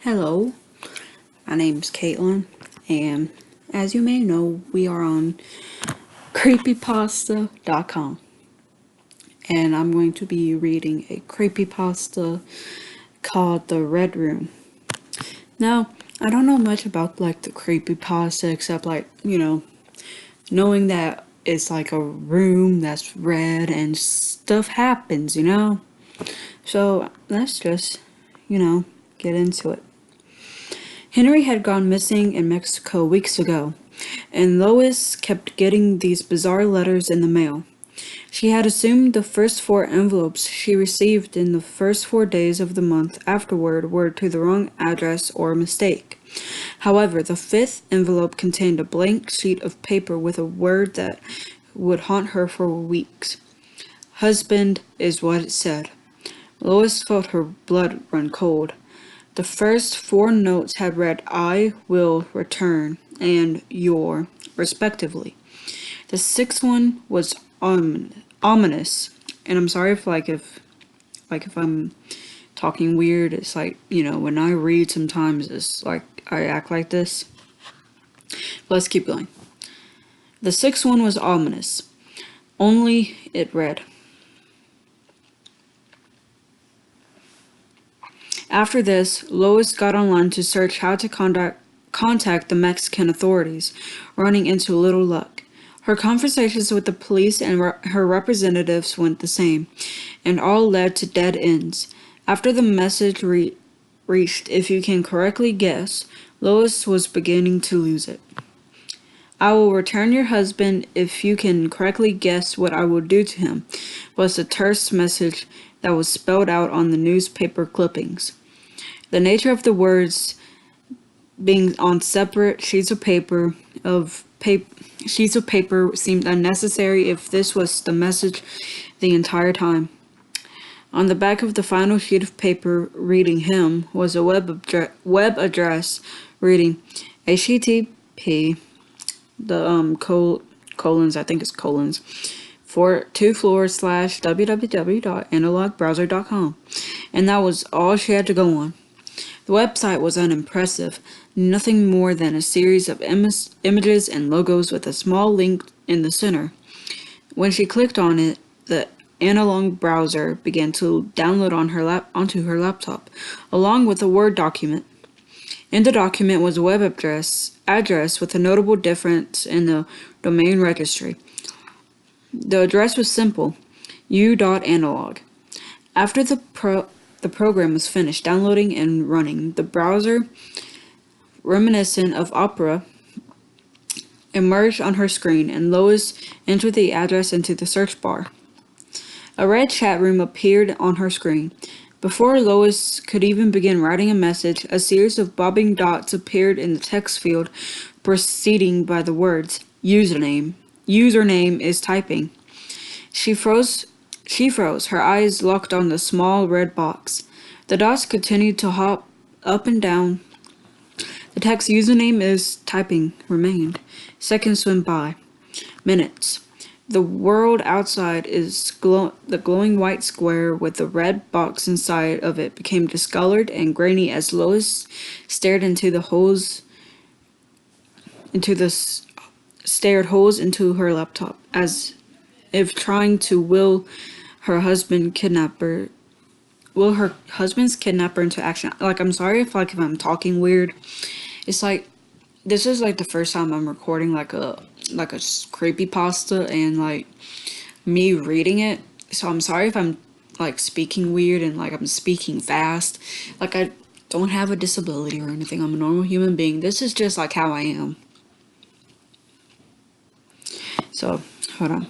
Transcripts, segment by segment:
Hello, my name's Caitlin, and as you may know, we are on Creepypasta.com, and I'm going to be reading a creepypasta called The Red Room. Now, I don't know much about the creepypasta except knowing that it's like a room that's red and stuff happens. So let's just, get into it. Henry had gone missing in Mexico weeks ago, and Lois kept getting these bizarre letters in the mail. She had assumed the first 4 envelopes she received in the first 4 days of the month afterward were to the wrong address or a mistake. However, the 5th envelope contained a blank sheet of paper with a word that would haunt her for weeks. Husband is what it said. Lois felt her blood run cold. The first 4 notes had read, "I will return," and "your," respectively. The 6th one was ominous, and I'm sorry if I'm talking weird. It's when I read sometimes it's like I act like this. Let's keep going. The 6th one was ominous. Only it read, After this, Lois got online to search how to contact the Mexican authorities, running into little luck. Her conversations with the police and her representatives went the same, and all led to dead ends. After the message reached, "If you can correctly guess," Lois was beginning to lose it. "I will return your husband if you can correctly guess what I will do to him," was the terse message that was spelled out on the newspaper clippings. The nature of the words being on separate sheets of paper seemed unnecessary if this was the message the entire time. On the back of the final sheet of paper reading him was a web address reading HTTP colons, I think it's colons, for 2//www.analogbrowser.com, and that was all she had to go on. The website was unimpressive, nothing more than a series of images and logos with a small link in the center. When she clicked on it, the analog browser began to download onto her laptop, along with a Word document. In the document was a web address with a notable difference in the domain registry. The address was simple, u.analog. After the program was finished downloading and running, the browser, reminiscent of Opera, emerged on her screen, and Lois entered the address into the search bar. A red chat room appeared on her screen. Before Lois could even begin writing a message, a series of bobbing dots appeared in the text field preceding by the words, "Username. Username is typing." She froze, her eyes locked on the small red box. The dots continued to hop up and down. The text "username is typing" remained. Seconds went by. Minutes. The world outside the glowing white square with the red box inside of it became discolored and grainy as Lois stared stared holes into her laptop, as if trying to will her husband's kidnapper into action. I'm sorry if I'm talking weird. It's this is the first time I'm recording a creepypasta and me reading it. So I'm sorry if I'm speaking weird and I'm speaking fast. I don't have a disability or anything. I'm a normal human being. This is just how I am. So, hold on.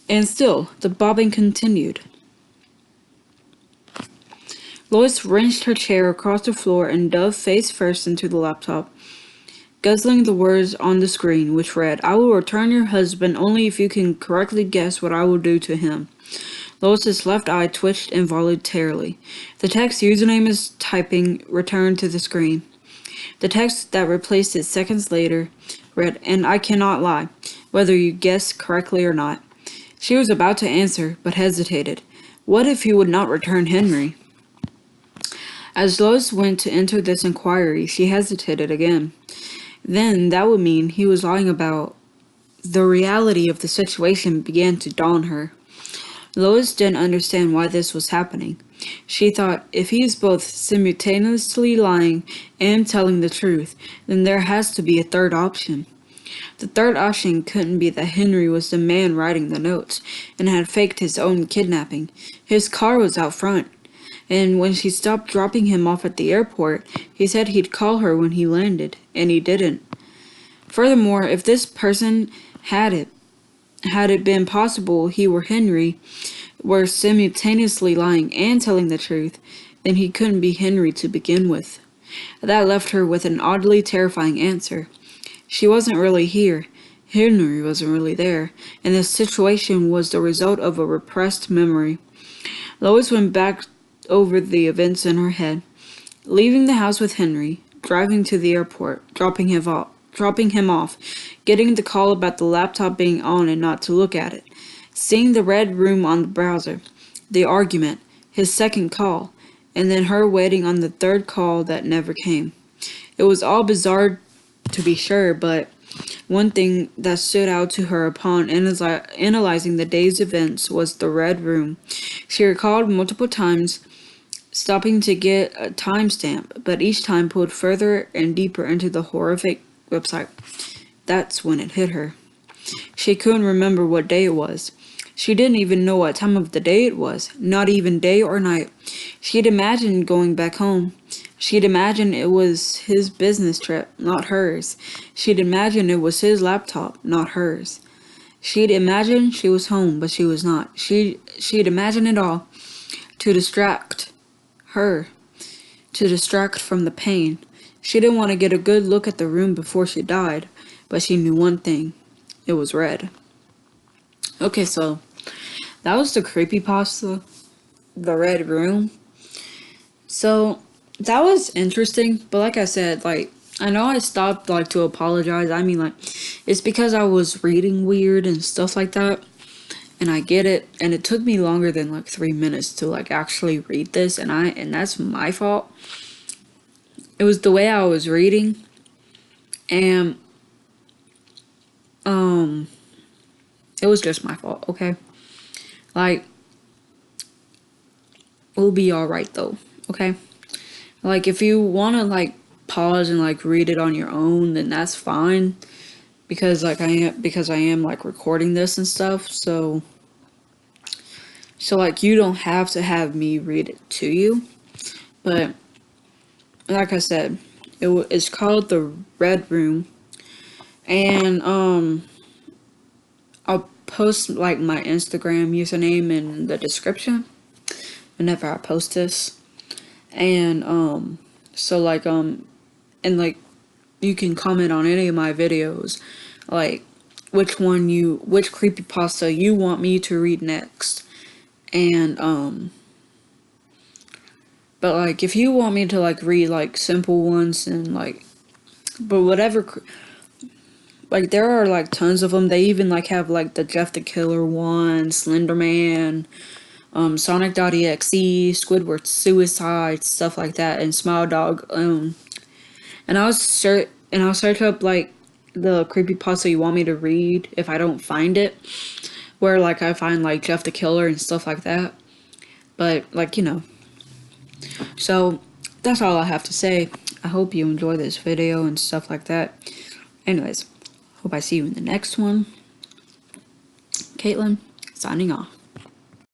And still, the bobbing continued. Lois wrenched her chair across the floor and dove face first into the laptop, guzzling the words on the screen, which read, "I will return your husband only if you can correctly guess what I will do to him." Lois's left eye twitched involuntarily. The text "username is typing" returned to the screen. The text that replaced it seconds later read, "And I cannot lie, whether you guess correctly or not." She was about to answer, but hesitated. What if he would not return Henry? As Lois went to enter this inquiry, she hesitated again. Then that would mean he was lying about the reality of the situation began to dawn her. Lois didn't understand why this was happening. She thought, if he is both simultaneously lying and telling the truth, then there has to be a third option. The third option couldn't be that Henry was the man writing the notes and had faked his own kidnapping. His car was out front, and when she stopped dropping him off at the airport, he said he'd call her when he landed, and he didn't. Furthermore, if this person had it been possible he were Henry, were simultaneously lying and telling the truth, then he couldn't be Henry to begin with. That left her with an oddly terrifying answer. She wasn't really here. Henry wasn't really there, and the situation was the result of a repressed memory. Lois went back over the events in her head. Leaving the house with Henry, driving to the airport, dropping him off, getting the call about the laptop being on and not to look at it, seeing the red room on the browser, the argument, his second call, and then her waiting on the third call that never came. It was all bizarre to be sure, but one thing that stood out to her upon analyzing the day's events was the red room. She recalled multiple times stopping to get a timestamp, but each time pulled further and deeper into the horrific website. That's when it hit her. She couldn't remember what day it was. She didn't even know what time of the day it was, not even day or night. She'd imagined going back home. She'd imagined it was his business trip, not hers. She'd imagined it was his laptop, not hers. She'd imagined she was home, but she was not. She'd imagined it all to distract her, to distract from the pain. She didn't want to get a good look at the room before she died, but she knew one thing. It was red. Okay, so that was the creepypasta, the red room. So that was interesting, but like I said, like, I know I stopped, like, to apologize. I mean, like, it's because I was reading weird and stuff like that, and I get it, and it took me longer than, like, 3 minutes to, like, actually read this, and that's my fault. It was the way I was reading, and, it was just my fault, okay? Like, we'll be alright, though, okay? Like, if you want to, like, pause and, like, read it on your own, then that's fine. Because, like, I am, like, recording this and stuff, so, like, you don't have to have me read it to you. But, like I said, it's called The Red Room. And, I'll post, like, my Instagram username in the description whenever I post this. And, so, like, and, like, you can comment on any of my videos, like, which creepypasta you want me to read next. And, but, like, if you want me to, like, read, like, simple ones and, like, but whatever, like, there are, like, tons of them. They even, like, have, like, the Jeff the Killer one, Slenderman, Sonic.exe, Squidward's Suicide, stuff like that, and Smile Dog. And I'll search up, like, the creepypasta you want me to read if I don't find it, where, like, I find, like, Jeff the Killer and stuff like that. But, like, you know. So that's all I have to say. I hope you enjoy this video and stuff like that. Anyways, hope I see you in the next one. Caitlin, signing off.